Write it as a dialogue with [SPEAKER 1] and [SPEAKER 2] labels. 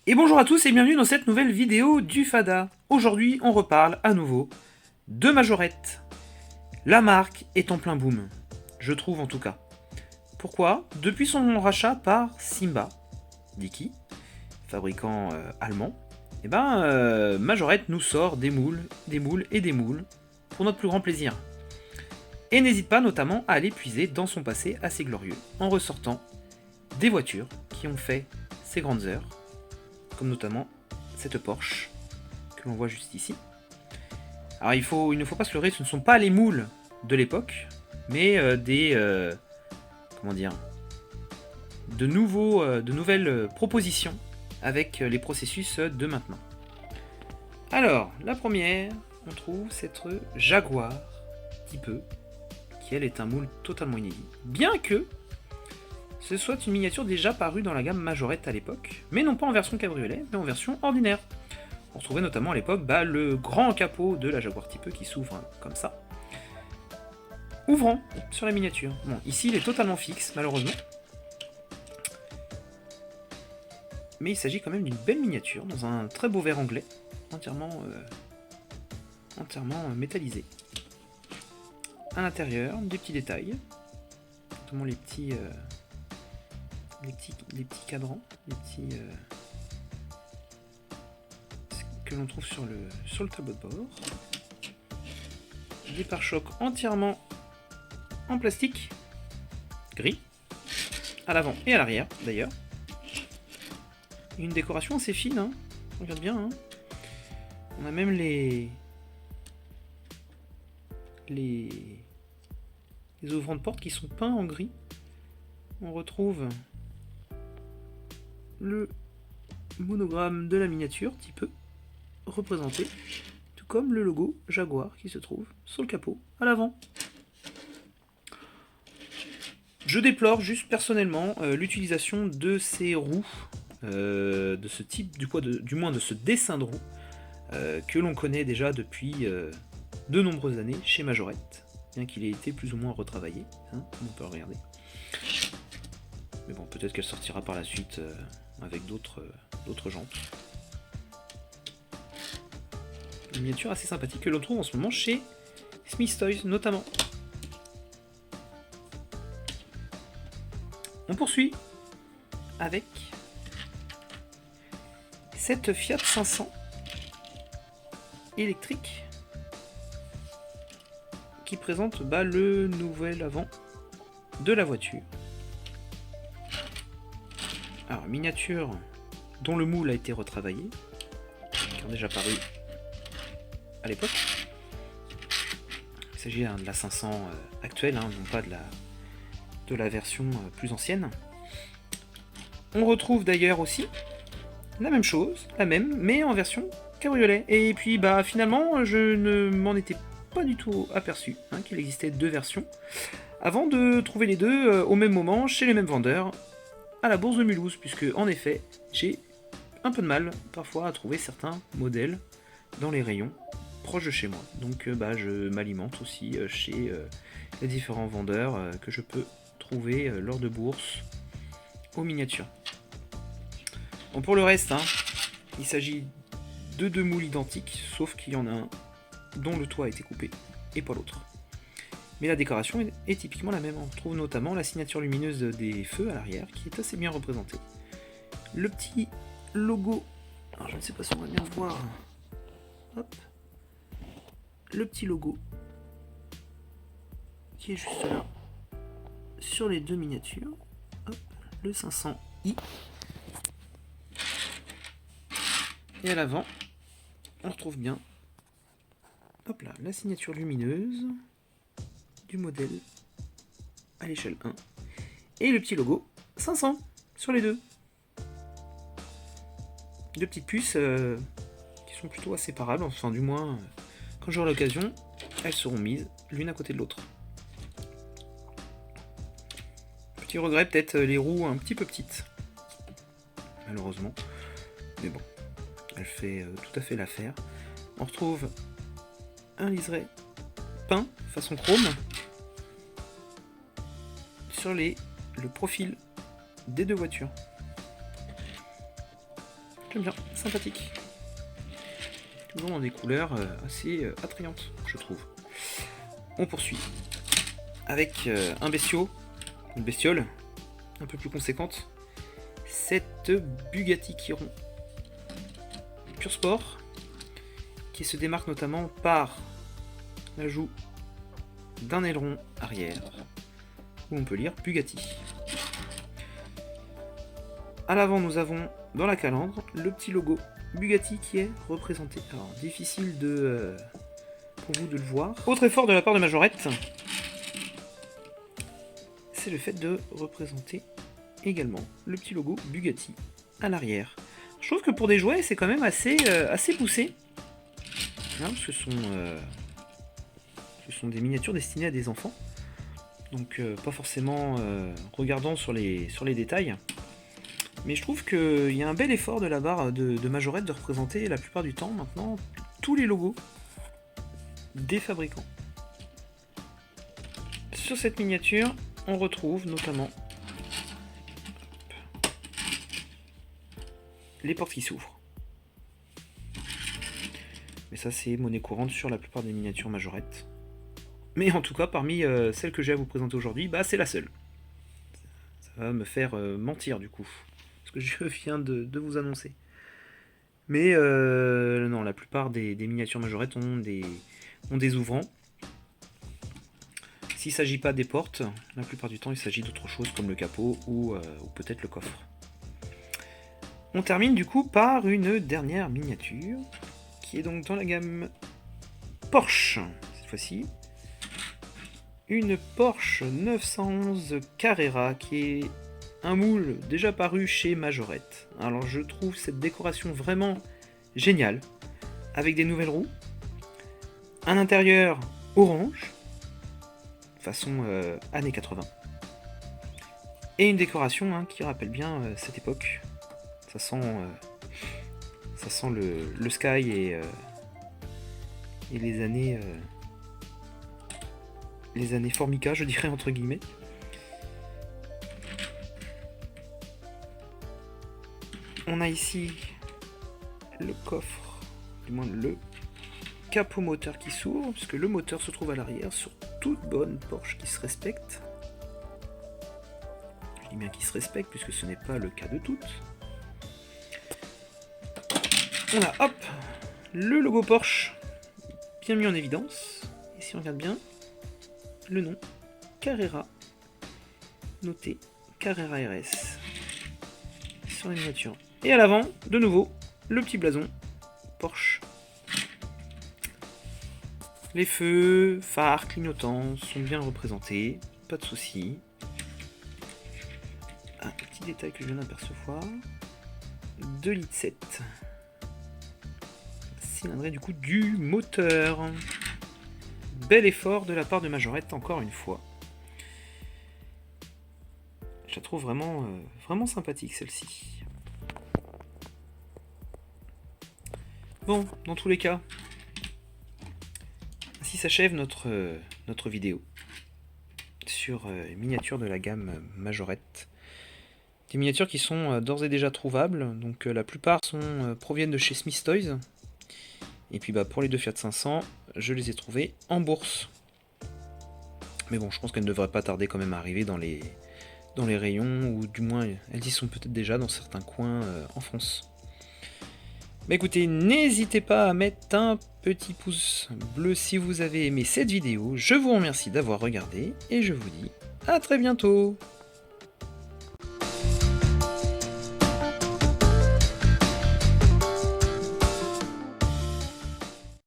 [SPEAKER 1] Et bonjour à tous et bienvenue dans cette nouvelle vidéo du Fada. Aujourd'hui, on reparle à nouveau de Majorette. La marque est en plein boom, je trouve en tout cas. Pourquoi? Depuis son rachat par Simba, Dicky, fabricant allemand, Majorette nous sort des moules et des moules pour notre plus grand plaisir. Et n'hésite pas notamment à aller puiser dans son passé assez glorieux en ressortant des voitures qui ont fait ses grandes heures, comme notamment cette Porsche que l'on voit juste ici. Alors il ne faut pas se leurrer, ce ne sont pas les moules de l'époque, mais de nouvelles propositions avec les processus de maintenant. Alors, la première, on trouve cette Jaguar type E, qui elle est un moule totalement inédit. Bien que ce soit une miniature déjà parue dans la gamme Majorette à l'époque, mais non pas en version cabriolet, mais en version ordinaire. On retrouvait notamment à l'époque le grand capot de la Jaguar type E qui s'ouvre comme ça, ouvrant sur la miniature. Bon, ici il est totalement fixe, malheureusement. Mais il s'agit quand même d'une belle miniature, dans un très beau verre anglais, entièrement métallisé. À l'intérieur, des petits détails, notamment les petits cadrans, que l'on trouve sur le tableau de bord. Des pare-chocs entièrement en plastique gris, à l'avant et à l'arrière d'ailleurs. Une décoration assez fine, hein. Regarde bien. Hein. On a même les ouvrants de porte qui sont peints en gris. On retrouve le monogramme de la miniature type E représenté, tout comme le logo Jaguar qui se trouve sur le capot à l'avant. Je déplore juste personnellement l'utilisation de ces roues, de ce type, du moins de ce dessin de roue, que l'on connaît déjà depuis de nombreuses années chez Majorette, bien qu'il ait été plus ou moins retravaillé, hein, on peut regarder. Mais bon, peut-être qu'elle sortira par la suite avec d'autres jantes. Une miniature assez sympathique que l'on trouve en ce moment chez Smith Toys notamment. On poursuit avec cette Fiat 500 électrique qui présente le nouvel avant de la voiture. Alors, miniature dont le moule a été retravaillé, qui ont déjà paru à l'époque. Il s'agit de la 500 actuelle, non pas de la version plus ancienne. On retrouve d'ailleurs aussi la même chose, mais en version cabriolet. Et puis finalement, je ne m'en étais pas du tout aperçu qu'il existait deux versions, avant de trouver les deux au même moment, chez les mêmes vendeurs, à la bourse de Mulhouse, puisque en effet, j'ai un peu de mal parfois à trouver certains modèles dans les rayons proches de chez moi. Donc je m'alimente aussi chez les différents vendeurs que je peux trouver lors de bourses aux miniatures. Bon, pour le reste, il s'agit de deux moules identiques, sauf qu'il y en a un dont le toit a été coupé et pas l'autre. Mais la décoration est typiquement la même. On trouve notamment la signature lumineuse des feux à l'arrière qui est assez bien représentée. Le petit logo, alors je ne sais pas si on va bien le voir. Hop. Le petit logo qui est juste là sur les deux miniatures. Hop. Le 500i. Et à l'avant, on retrouve bien la signature lumineuse du modèle à l'échelle 1 et le petit logo 500 sur les deux. Deux petites puces qui sont plutôt inséparables, enfin du moins quand j'aurai l'occasion, elles seront mises l'une à côté de l'autre. Petit regret, peut-être les roues un petit peu petites, malheureusement, mais bon, elle fait tout à fait l'affaire. On retrouve un liseré peint façon chrome sur le profil des deux voitures. J'aime bien, sympathique. Toujours dans des couleurs assez attrayantes, je trouve. On poursuit avec un bestiau, une bestiole un peu plus conséquente. Cette Bugatti Chiron Pur Sport, qui se démarque notamment par l'ajout d'un aileron arrière, où on peut lire Bugatti. À l'avant, nous avons dans la calandre le petit logo Bugatti qui est représenté. Alors, difficile pour vous de le voir. Autre effort de la part de Majorette, c'est le fait de représenter également le petit logo Bugatti à l'arrière. Je trouve que pour des jouets, c'est quand même assez poussé. Hein, ce sont des miniatures destinées à des enfants. Donc pas forcément regardant sur les détails. Mais je trouve qu'il y a un bel effort de la barre de Majorette de représenter la plupart du temps maintenant tous les logos des fabricants. Sur cette miniature, on retrouve notamment les portes qui s'ouvrent. Mais ça c'est monnaie courante sur la plupart des miniatures Majorette. Mais en tout cas, parmi celles que j'ai à vous présenter aujourd'hui, bah c'est la seule. Ça va me faire mentir du coup, ce que je viens de vous annoncer. Mais non, la plupart des miniatures Majorette ont des ouvrants. S'il ne s'agit pas des portes, la plupart du temps il s'agit d'autre chose comme le capot ou peut-être le coffre. On termine du coup par une dernière miniature, qui est donc dans la gamme Porsche, cette fois-ci. Une Porsche 911 Carrera, qui est un moule déjà paru chez Majorette. Alors je trouve cette décoration vraiment géniale, avec des nouvelles roues, un intérieur orange, façon années 80, et une décoration qui rappelle bien cette époque. Ça sent le sky et les années Formica, je dirais entre guillemets. On a ici le coffre, du moins le capot moteur qui s'ouvre, puisque le moteur se trouve à l'arrière sur toute bonne Porsche qui se respecte. Je dis bien qui se respecte, puisque ce n'est pas le cas de toutes. On a, hop, le logo Porsche, bien mis en évidence. Et si on regarde bien, le nom, Carrera, noté Carrera RS, sur la miniature. Et à l'avant, de nouveau, le petit blason, Porsche. Les feux, phares, clignotants sont bien représentés, pas de soucis. Un petit détail que je viens d'apercevoir, 2,7 litres. Cylindrée du coup du moteur. Bel effort de la part de Majorette, encore une fois. Je la trouve vraiment, vraiment sympathique celle-ci. Bon, dans tous les cas, ainsi s'achève notre vidéo sur les miniatures de la gamme Majorette. Des miniatures qui sont d'ores et déjà trouvables, donc la plupart proviennent de chez Smith Toys. Et puis pour les deux Fiat 500, je les ai trouvées en bourse. Mais bon, je pense qu'elles ne devraient pas tarder quand même à arriver dans les rayons, ou du moins elles y sont peut-être déjà dans certains coins en France. Mais écoutez, n'hésitez pas à mettre un petit pouce bleu si vous avez aimé cette vidéo. Je vous remercie d'avoir regardé et je vous dis à très bientôt.